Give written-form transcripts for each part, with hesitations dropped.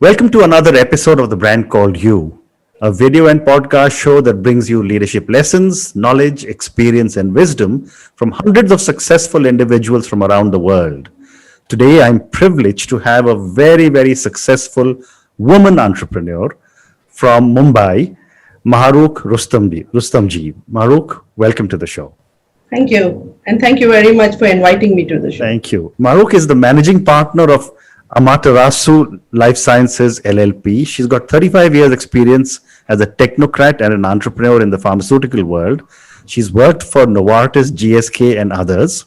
Welcome to another episode of The Brand Called You, a video and podcast show that brings you leadership lessons, knowledge, experience, and wisdom from hundreds of successful individuals from around the world. Today, I'm privileged to have a very successful woman entrepreneur from Mumbai, Mahrukh Rustamji. Mahrukh, welcome to the show. Thank you. And thank you very much for inviting me to the show. Thank you. Mahrukh is the managing partner of Amaterasu Life Sciences LLP. She's got 35 years experience as a technocrat and an entrepreneur in the pharmaceutical world. She's worked for Novartis, GSK, and others.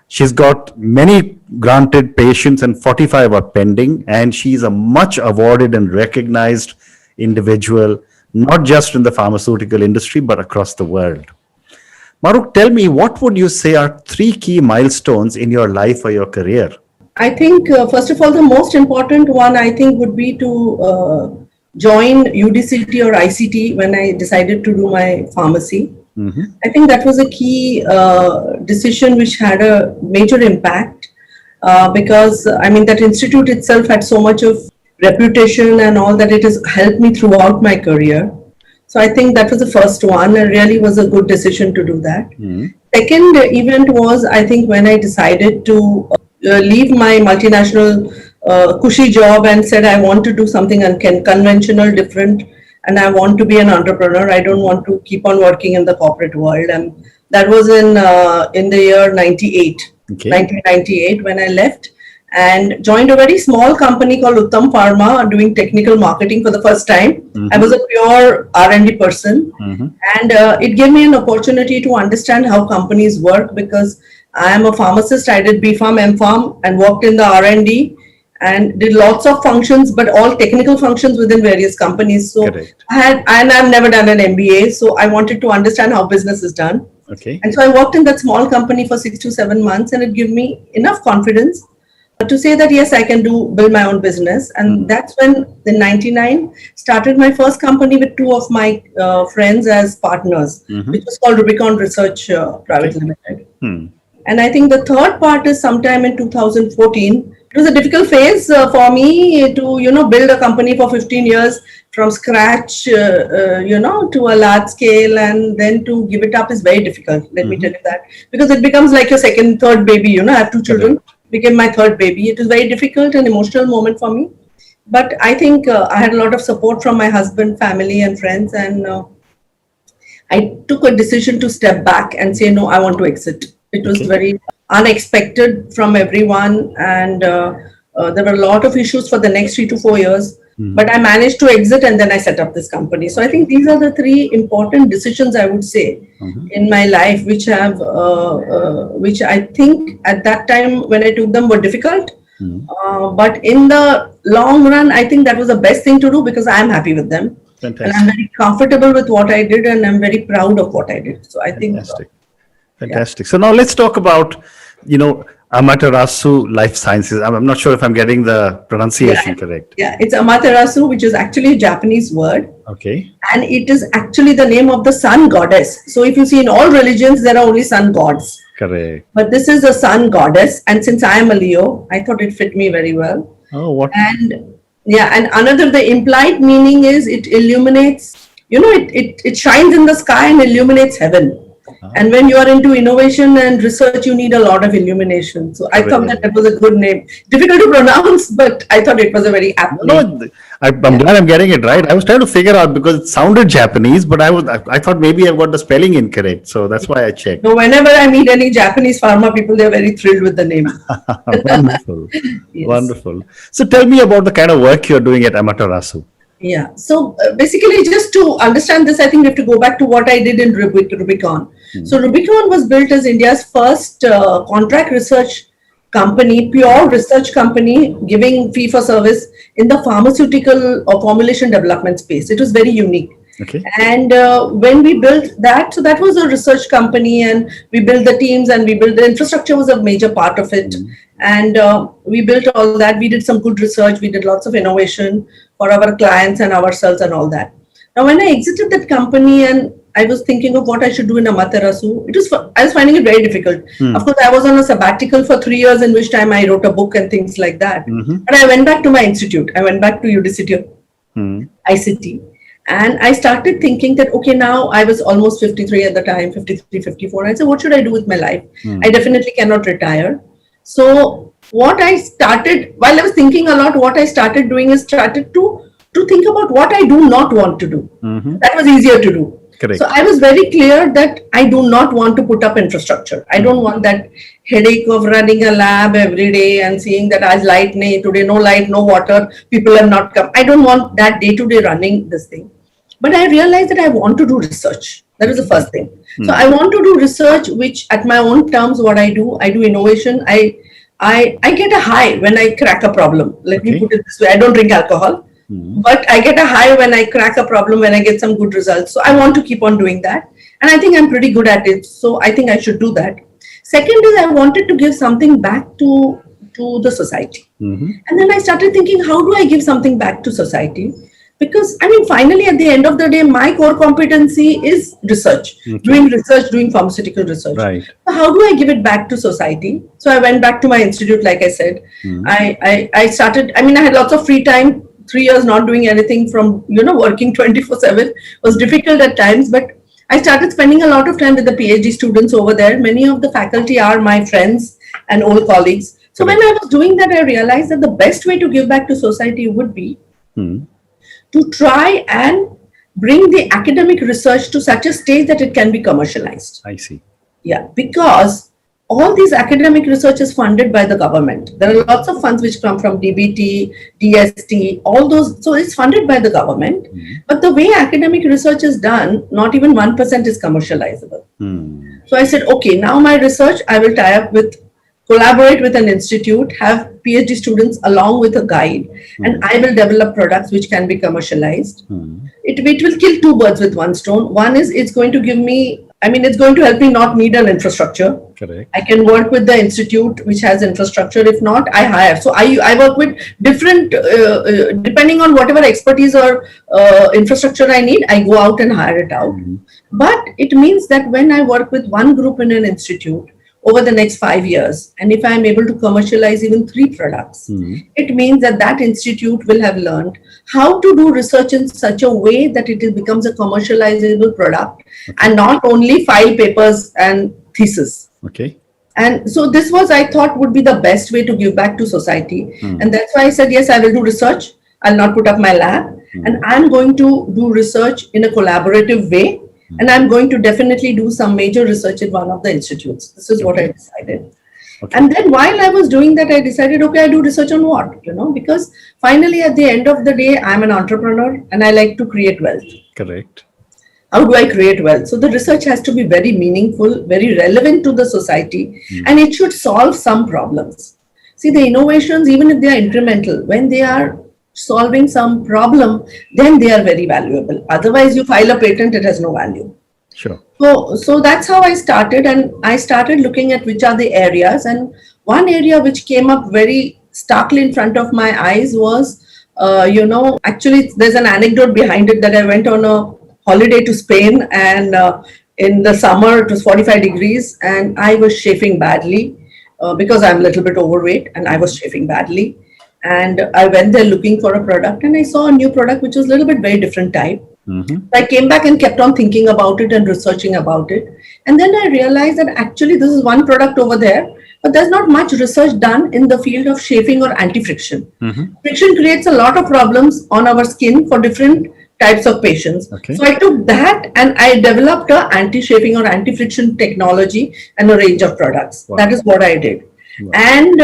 She's got many granted patents and 45 are pending, and she's a much awarded and recognized individual, not just in the pharmaceutical industry, but across the world. Mahrukh, tell me, what would you say are three key milestones in your life or your career? I think, first of all, the most important one, I think, would be to join UDCT or ICT when I decided to do my pharmacy. Mm-hmm. I think that was a key decision which had a major impact because, I mean, that institute itself had so much of reputation and all that it has helped me throughout my career. So I think that was the first one. It really was a good decision to do that. Mm-hmm. Second event was, I think, when I decided to leave my multinational cushy job and said I want to do something unconventional, different, and I want to be an entrepreneur. I don't want to keep on working in the corporate world. And that was in the year 1998 when I left and joined a very small company called Uttam Pharma doing technical marketing for the first time. Mm-hmm. I was a pure R&D person. Mm-hmm. And it gave me an opportunity to understand how companies work because I am a pharmacist. I did B.Pharm, M.Pharm and worked in the R&D and did lots of functions, but all technical functions within various companies. So I've never done an MBA. So I wanted to understand how business is done. Okay. And so I worked in that small company for 6 to 7 months and it gave me enough confidence to say that, yes, I can build my own business. And that's when in 99 started my first company with two of my friends as partners, which was called Rubicon Research Private Limited. And I think the third part is sometime in 2014. It was a difficult phase for me to, build a company for 15 years from scratch, to a large scale, and then to give it up is very difficult. Let me tell you that, because it becomes like your second, third baby. I have two children, became my third baby. It was very difficult and emotional moment for me. But I think I had a lot of support from my husband, family, and friends, and I took a decision to step back and say, no, I want to exit. It was very unexpected from everyone, and there were a lot of issues for the next 3 to 4 years. But I managed to exit, and then I set up this company. So I think these are the three important decisions I would say in my life, which I think at that time when I took them were difficult. But in the long run, I think that was the best thing to do because I am happy with them. Fantastic. And I'm very comfortable with what I did, and I'm very proud of what I did. So I think. Fantastic. So now let's talk about, Amaterasu Life Sciences. I'm not sure if I'm getting the pronunciation correct. Yeah, it's Amaterasu, which is actually a Japanese word. Okay. And it is actually the name of the sun goddess. So if you see in all religions, there are only sun gods. Correct. But this is a sun goddess. And since I am a Leo, I thought it fit me very well. Oh, what? And the implied meaning is it illuminates, it shines in the sky and illuminates heaven. And when you are into innovation and research, you need a lot of illumination. So I thought that was a good name. Difficult to pronounce, but I thought it was a very apt name. No, I'm glad I'm getting it right. I was trying to figure out because it sounded Japanese, but I thought maybe I've got the spelling incorrect. So that's why I checked. No, whenever I meet any Japanese pharma people, they're very thrilled with the name. Wonderful. Yes. Wonderful. So tell me about the kind of work you're doing at Amaterasu. Yeah. So basically, just to understand this, I think we have to go back to what I did in Rubicon. So Rubicon was built as India's first contract research company, pure research company, giving fee for service in the pharmaceutical or formulation development space. It was very unique. Okay. And when we built that, so that was a research company, and we built the teams and we built the infrastructure was a major part of it. And we built all that. We did some good research. We did lots of innovation for our clients and ourselves and all that. Now, when I exited that company and I was thinking of what I should do in Amaterasu. I was finding it very difficult. Of course, I was on a sabbatical for 3 years, in which time I wrote a book and things like that. But I went back to my institute. I went back to UDCity, ICT. And I started thinking that, okay, now I was almost 53 at the time, 53, 54. I said, what should I do with my life? I definitely cannot retire. So what I started, while I was thinking a lot, what I started doing is started to think about what I do not want to do. That was easier to do. Correct. So I was very clear that I do not want to put up infrastructure. I don't want that headache of running a lab every day and seeing that as light nahi, today no light, no water, people have not come. I don't want that day-to-day running this thing. But I realized that I want to do research. That is the first thing. So I want to do research, which at my own terms, what I do innovation. I get a high when I crack a problem. Let me put it this way. I don't drink alcohol, but I get a high when I crack a problem, when I get some good results. So I want to keep on doing that. And I think I'm pretty good at it. So I think I should do that. Second is I wanted to give something back to the society. And then I started thinking, how do I give something back to society? Because, I mean, finally, at the end of the day, my core competency is research, doing pharmaceutical research. Right. So how do I give it back to society? So I went back to my institute, like I said. I started, I mean, I had lots of free time, 3 years not doing anything from, working 24/7 was difficult at times, but I started spending a lot of time with the PhD students over there. Many of the faculty are my friends and old colleagues. So when I was doing that, I realized that the best way to give back to society would be to try and bring the academic research to such a stage that it can be commercialized. I see. Yeah, because all these academic research is funded by the government. There are lots of funds which come from DBT, DST, all those. So it's funded by the government. But the way academic research is done, not even 1% is commercializable. So I said, okay, now my research, I will collaborate with an institute, have PhD students along with a guide, and I will develop products which can be commercialized. It will kill two birds with one stone. One is it's going to give me, it's going to help me not need an infrastructure. Correct. I can work with the institute which has infrastructure. If not, I hire. So I work with different, depending on whatever expertise or infrastructure I need, I go out and hire it out. But it means that when I work with one group in an institute, over the next 5 years, and if I am able to commercialize even 3 products, it means that institute will have learned how to do research in such a way that it becomes a commercializable product and not only file papers and thesis. Okay. And so this was, I thought, would be the best way to give back to society. And that's why I said, yes, I will do research. I'll not put up my lab. And I'm going to do research in a collaborative way. And I'm going to definitely do some major research in one of the institutes. This is what I decided. And then while I was doing that, I decided, okay, I do research on what? Because finally, at the end of the day, I'm an entrepreneur and I like to create wealth. Correct. How do I create wealth? So the research has to be very meaningful, very relevant to the society, and it should solve some problems. See, the innovations, even if they are incremental, when they are solving some problem, then they are very valuable. Otherwise, you file a patent, it has no value. Sure. So that's how I started, and I started looking at which are the areas. And one area which came up very starkly in front of my eyes was, actually there's an anecdote behind it that I went on a holiday to Spain, and in the summer it was 45 degrees and I was chafing badly because I'm a little bit overweight and I was chafing badly. And I went there looking for a product and I saw a new product which was a little bit very different type. I came back and kept on thinking about it and researching about it. And then I realized that actually this is one product over there, but there's not much research done in the field of chafing or anti-friction. Friction creates a lot of problems on our skin for different types of patients. So I took that and I developed a anti-chafing or anti-friction technology and a range of products. That is what I did. And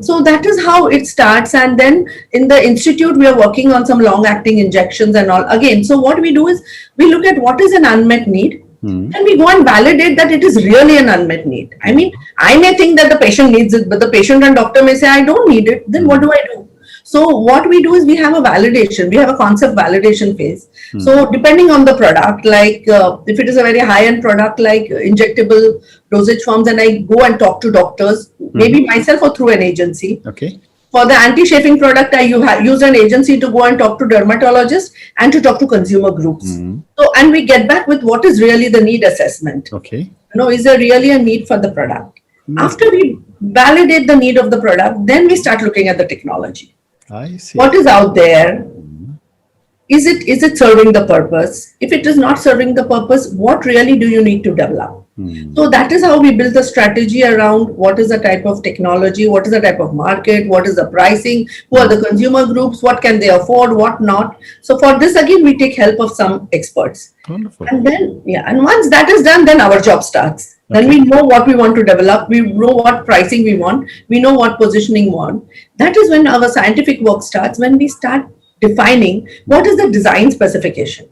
so that is how it starts. And then in the institute, we are working on some long-acting injections and all. Again, so what we do is we look at what is an unmet need, and we go and validate that it is really an unmet need. I mean, I may think that the patient needs it, but the patient and doctor may say, I don't need it. Then what do I do? So what we do is we have a validation. We have a concept validation phase. So depending on the product, like if it is a very high-end product like injectable dosage forms, and I go and talk to doctors, maybe myself or through an agency. For the anti-chafing product, I use an agency to go and talk to dermatologists and to talk to consumer groups. So, and we get back with what is really the need assessment. Okay. Is there really a need for the product? After we validate the need of the product, then we start looking at the technology. I see. What is out there? Is it serving the purpose? If it is not serving the purpose, what really do you need to develop? So that is how we build the strategy around what is the type of technology, what is the type of market, what is the pricing, who are the consumer groups, what can they afford, what not. So for this, again, we take help of some experts. Wonderful. And then, and once that is done, then our job starts. Then we know what we want to develop, we know what pricing we want, we know what positioning we want. That is when our scientific work starts, when we start defining what is the design specification,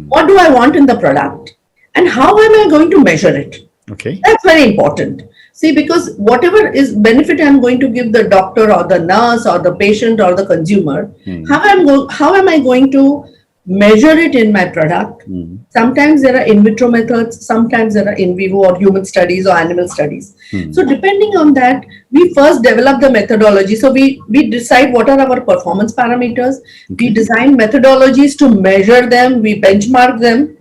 what do I want in the product, and how am I going to measure it? Okay. That's very important. See, because whatever is benefit I'm going to give the doctor or the nurse or the patient or the consumer, how am I going to measure it in my product? Sometimes there are in vitro methods, sometimes there are in vivo or human studies or animal studies. So depending on that, we first develop the methodology. So we decide what are our performance parameters. We design methodologies to measure them, we benchmark them.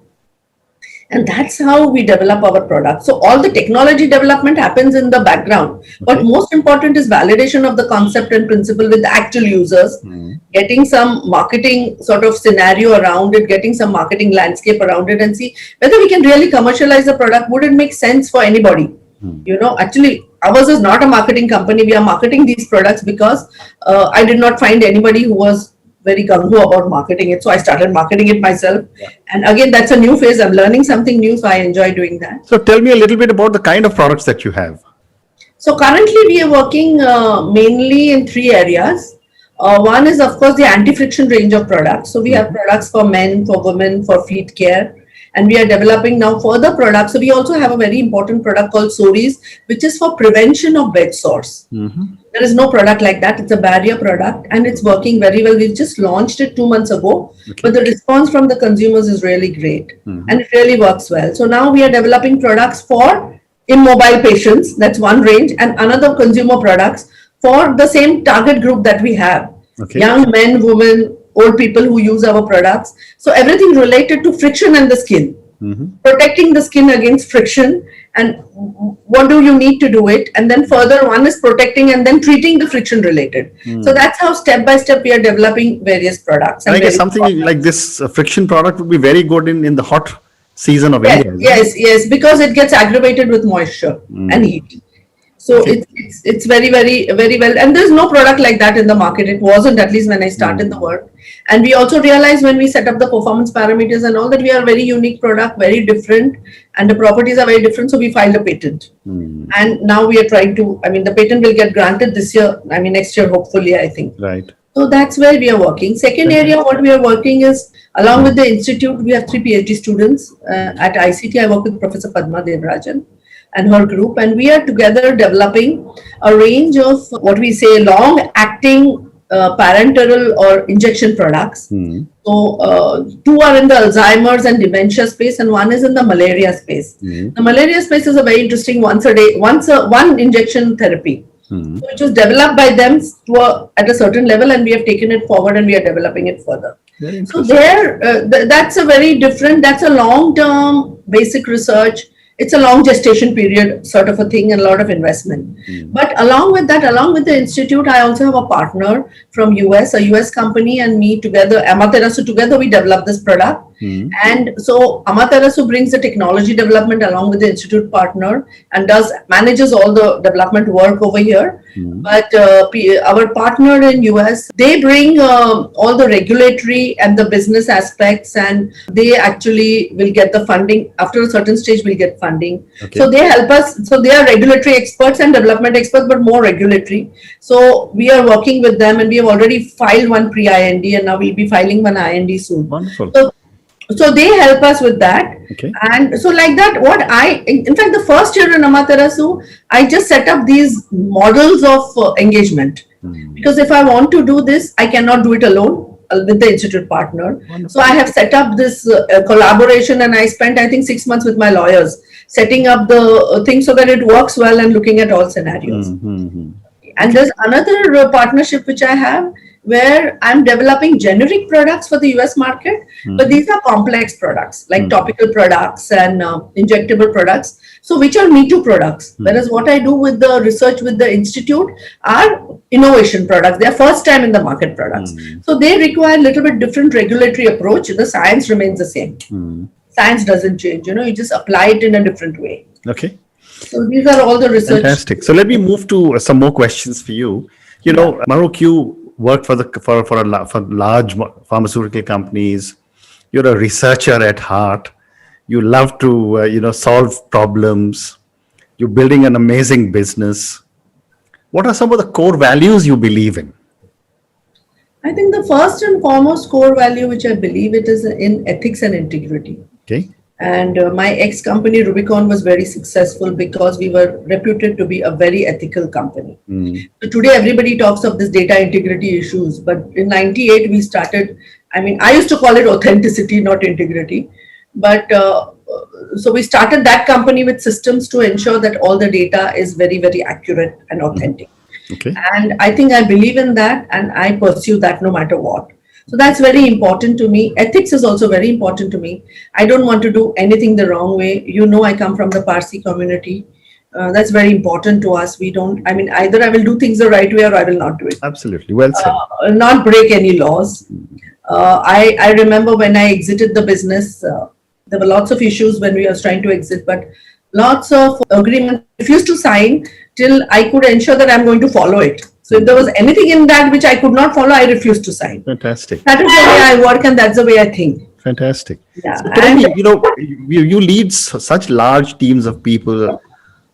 And that's how we develop our product. So all the technology development happens in the background. But most important is validation of the concept and principle with the actual users, getting some marketing sort of scenario around it, getting some marketing landscape around it, and see whether we can really commercialize the product. Would it make sense for anybody? Actually, ours is not a marketing company. We are marketing these products because I did not find anybody who was very gung-ho about marketing it. So I started marketing it myself. And again, that's a new phase. I'm learning something new. So I enjoy doing that. So tell me a little bit about the kind of products that you have. So currently we are working mainly in 3 areas. One is, of course, the anti-friction range of products. So we have products for men, for women, for feet care. And we are developing now further products. So we also have a very important product called Soris, which is for prevention of bed sores. There is no product like that. It's a barrier product and it's working very well. We've just launched it 2 months ago, but the response from the consumers is really great and it really works well. So now we are developing products for immobile patients. That's one range, and another consumer products for the same target group that we have. Young men, women, old people who use our products. So everything related to friction and the skin, protecting the skin against friction, and what do you need to do it. And then further one is protecting and then treating the friction related. So that's how step by step we are developing various products. I guess something like this friction product would be very good in the hot season of India. Yes, because it gets aggravated with moisture and heat. So it's very, very, very well. And there's no product like that in the market. It wasn't, at least when I started the work. And we also realized when we set up the performance parameters and all that we are a very unique product, very different, and the properties are very different. So we filed a patent. And now we are trying to, the patent will get granted this year. Next year, hopefully, I think. Right. So that's where we are working. Second area, what we are working is, along with the institute, we have 3 PhD students at ICT. I work with Professor Padma Devarajan and her group, and we are together developing a range of what we say long-acting parenteral or injection products. So 2 are in the Alzheimer's and dementia space, and 1 is in the malaria space. The malaria space is a very interesting one injection therapy. Which was developed by them at a certain level, and we have taken it forward and we are developing it further. So that's a very different, that's a long-term basic research. It's a long gestation period sort of a thing and a lot of investment. But along with that, along with the institute, I also have a partner from US, a US company, and me together, Amaterasu, together we developed this product. And so Amaterasu brings the technology development along with the institute partner and manages all the development work over here. But our partner in US, they bring all the regulatory and the business aspects, and they actually will get the funding. After a certain stage, we'll get funding. So they help us. So they are regulatory experts and development experts, but more regulatory. So we are working with them, and we have already filed 1 pre-IND, and now we'll be filing 1 IND soon. Wonderful. So they help us with that. And so like that, in fact, the first year in Amaterasu, I just set up these models of engagement. Because if I want to do this, I cannot do it alone with the institute partner. So I have set up this collaboration, and I spent, I think, 6 months with my lawyers, setting up the thing so that it works well and looking at all scenarios. And there's another partnership which I have where I'm developing generic products for the US market, but these are complex products like topical products and injectable products. So, which are Me Too products. Whereas what I do with the research with the institute are innovation products. They are first time in the market products. So, they require a little bit different regulatory approach. The science remains the same. Science doesn't change, you just apply it in a different way. Okay. So these are all the research. Fantastic. So let me move to some more questions for you. Mahrukh, you work for large pharmaceutical companies. You're a researcher at heart. You love to solve problems. You're building an amazing business. What are some of the core values you believe in? I think the first and foremost core value which I believe it is in ethics and integrity. Okay. And my ex-company Rubicon was very successful because we were reputed to be a very ethical company. So today everybody talks of this data integrity issues, but in 98 we started, I used to call it authenticity, not integrity. But so we started that company with systems to ensure that all the data is very, very accurate and authentic. Okay. And I think I believe in that and I pursue that no matter what. So that's very important to me. Ethics is also very important to me. I don't want to do anything the wrong way. I come from the Parsi community. That's very important to us. Either I will do things the right way or I will not do it. Absolutely. Well said. Not break any laws. I remember when I exited the business, there were lots of issues when we were trying to exit, but lots of agreements refused to sign till I could ensure that I'm going to follow it. So if there was anything in that which I could not follow, I refused to sign. Fantastic. That is the way I work and that's the way I think. Fantastic. Yeah. So you lead such large teams of people.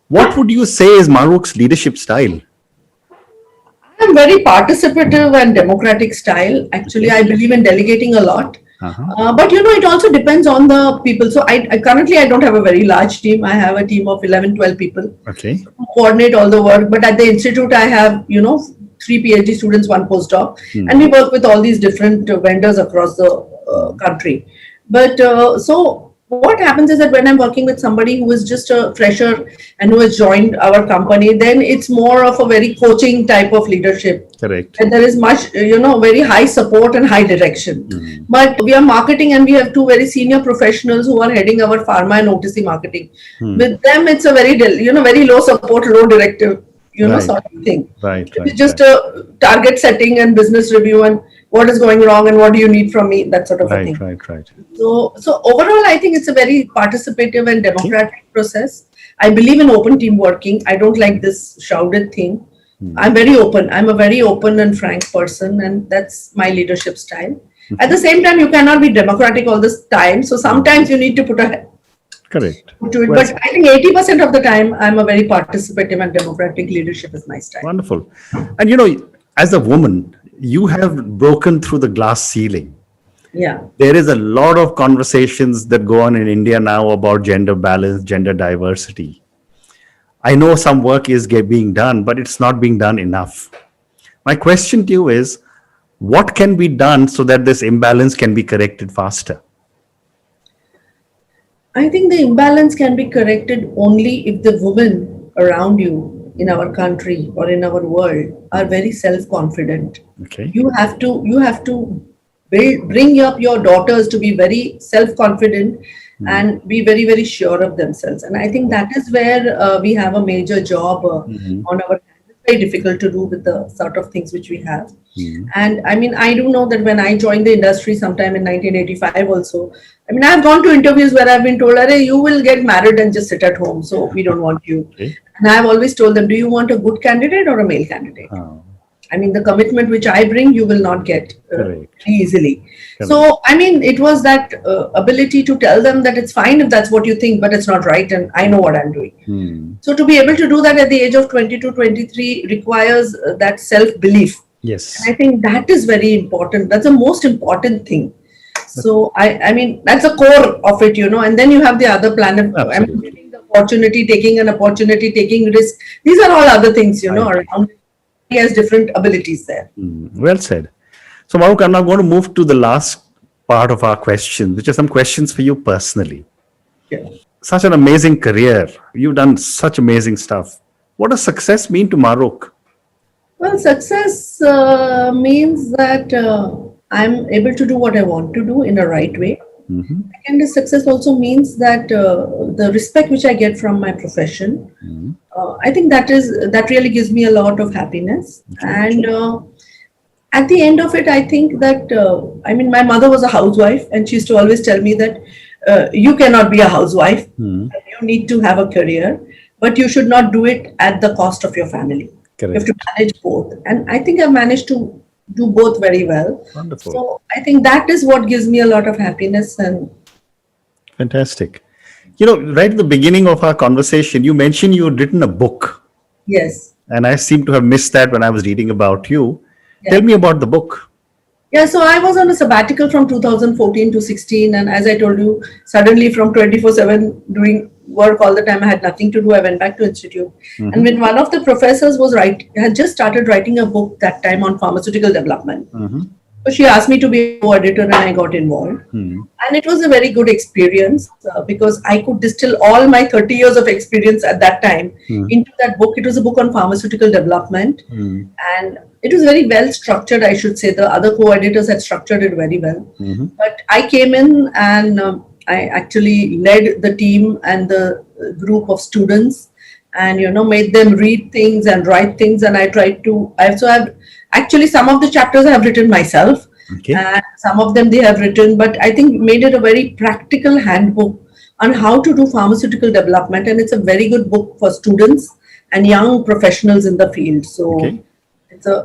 What would you say is Mahrukh's leadership style? I'm very participative and democratic style. Actually, I believe in delegating a lot. But it also depends on the people. So I currently I don't have a very large team. I have a team of 11, 12 people. Okay. Who coordinate all the work. But at the institute, I have 3 PhD students, 1 postdoc, and we work with all these different vendors across the country. But so what happens is that when I'm working with somebody who is just a fresher and who has joined our company, then it's more of a very coaching type of leadership. Correct. And there is much, very high support and high direction. But we are marketing and we have 2 very senior professionals who are heading our pharma and OTC marketing. With them, it's a very, very low support, low directive, sort of thing. Right. It's just a target setting and business review and what is going wrong and what do you need from me, that sort of a thing. Right. So overall, I think it's a very participative and democratic process. I believe in open team working. I don't like this shrouded thing. I'm very open. I'm a very open and frank person, and that's my leadership style. At the same time, you cannot be democratic all this time. So sometimes you need to put a correct to it. Well, but I think 80% of the time, I'm a very participative and democratic leadership is my style. Wonderful. And as a woman, you have broken through the glass ceiling. Yeah. There is a lot of conversations that go on in India now about gender balance, gender diversity. I know some work is being done, but it's not being done enough. My question to you is, what can be done so that this imbalance can be corrected faster? I think the imbalance can be corrected only if the women around you in our country or in our world are very self-confident. Okay. You have to bring up your daughters to be very self-confident and be very, very sure of themselves. And I think that is where we have a major job on our hands. It's very difficult to do with the sort of things which we have. And I do know that when I joined the industry sometime in 1985 also, I've gone to interviews where I've been told, you will get married and just sit at home. So we don't want you. Okay. And I've always told them, do you want a good candidate or a male candidate? Oh. The commitment which I bring, you will not get easily. Correct. So, it was that ability to tell them that it's fine if that's what you think, but it's not right. And I know what I'm doing. So to be able to do that at the age of 22, 23 requires that self-belief. Yes. And I think that is very important. That's the most important thing. So, that's a core of it, and then you have the other planet. Getting the opportunity, taking an opportunity, taking risk. These are all other things, around. He has different abilities there. Well said. So, Mahrukhh, I'm now going to move to the last part of our questions, which are some questions for you personally. Yeah. Such an amazing career. You've done such amazing stuff. What does success mean to Mahrukhh? Well, success means that I'm able to do what I want to do in a right way. Mm-hmm. And the success also means that the respect which I get from my profession, Mm-hmm. I think that really gives me a lot of happiness. And at the end of it, I think that I mean, my mother was a housewife, and she used to always tell me that you cannot be a housewife. Mm-hmm. You need to have a career, but you should not do it at the cost of your family. You have Correct. to manage both, and I think I've managed to do both very well. Wonderful. So I think that is what gives me a lot of happiness. And Fantastic. You know, right at the beginning of our conversation, you mentioned you had written a book, yes, and I seem to have missed that when I was reading about you. yeah. Tell me about the book. Yeah, so I was on a sabbatical from 2014 to 16, and as I told you, suddenly from 24/7 doing work all the time, I had nothing to do. I went back to institute, and when one of the professors had just started writing a book that time on pharmaceutical development. Mm-hmm. So she asked me to be a co-editor, and I got involved. And it was a very good experience because I could distill all my 30 years of experience at that time into that book. It was a book on pharmaceutical development, and it was very well structured, I should say. The other co-editors had structured it very well. But I came in and I actually led the team and the group of students, and made them read things and write things. And I tried to. I've actually, some of the chapters I have written myself, Okay. and some of them they have written. But I think made it a very practical handbook on how to do pharmaceutical development, and it's a very good book for students and young professionals in the field. So Okay.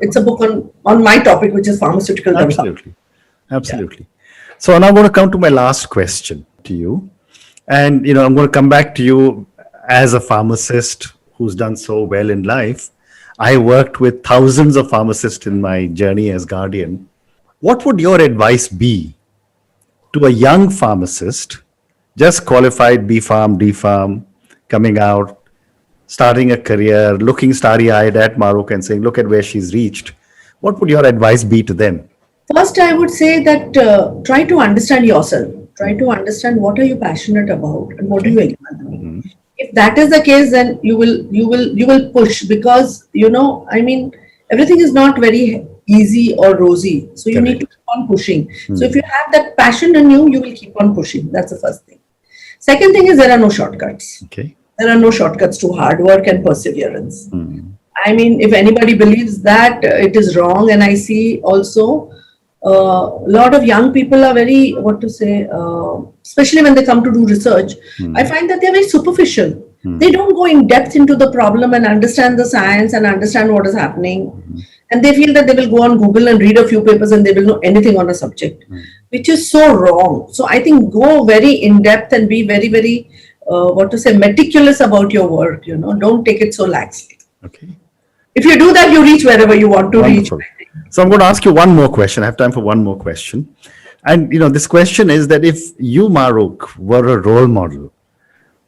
it's a book on my topic, which is pharmaceutical development. Absolutely. Absolutely. So now I'm going to come to my last question to you. And, I'm going to come back to you as a pharmacist who's done so well in life. I worked with thousands of pharmacists in my journey as guardian. What would your advice be to a young pharmacist, just qualified B Pharm, D Pharm, coming out, starting a career, looking starry eyed at Maruk and saying, look at where she's reached? What would your advice be to them? First, I would say that try to understand yourself. Try to understand what are you passionate about and what do you enjoy. If that is the case, then you will push, because I mean, everything is not very easy or rosy. So you need to keep on pushing. So if you have that passion in you, you will keep on pushing. That's the first thing. Second thing is, there are no shortcuts. Okay. There are no shortcuts to hard work and perseverance. I mean, if anybody believes that, it is wrong. And I see also a lot of young people are very, especially when they come to do research, I find that they're very superficial. They don't go in depth into the problem and understand the science and understand what is happening. And they feel that they will go on Google and read a few papers and they will know anything on a subject, which is so wrong. So I think go very in depth and be very, very, meticulous about your work. Don't take it so laxly. Okay. If you do that, you reach wherever you want to reach. Wonderful. So I'm going to ask you one more question. I have time for one more question. And, this question is that if you, Maruk, were a role model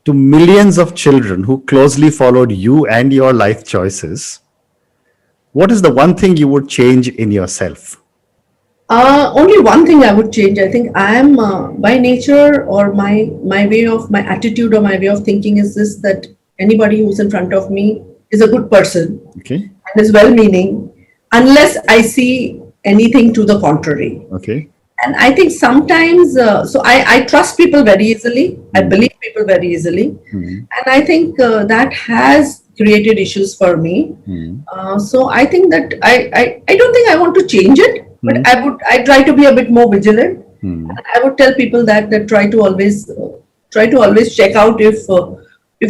to millions of children who closely followed you and your life choices, what is the one thing you would change in yourself? Only one thing I would change. I think I am by nature, or my way of, my attitude or my way of thinking is this, that anybody who's in front of me is a good person Okay. and is well-meaning, unless I see anything to the contrary. Okay. And I think sometimes, so I trust people very easily. I believe people very easily. And I think that has created issues for me. So I think that I don't think I want to change it, but I try to be a bit more vigilant. And I would tell people that try to always check out if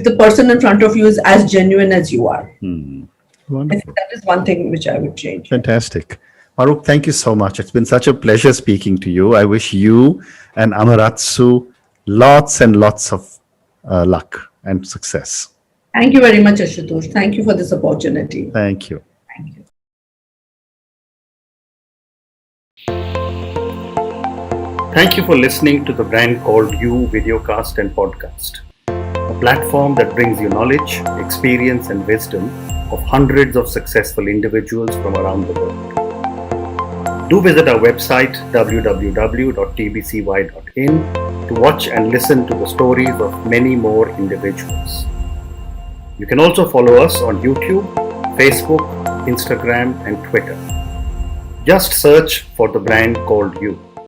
the person in front of you is as genuine as you are. I Wonderful. think that is one thing which I would change. Fantastic. Maruk, thank you so much. It's been such a pleasure speaking to you. I wish you and Amaratsu lots and lots of luck and success. Thank you very much, Ashutosh. Thank you for this opportunity. Thank you. Thank you. Thank you for listening to the brand called You Videocast and Podcast, a platform that brings you knowledge, experience, and wisdom of hundreds of successful individuals from around the world. Do visit our website www.tbcy.in to watch and listen to the stories of many more individuals. You can also follow us on YouTube, Facebook, Instagram, and Twitter. Just search for the brand called You.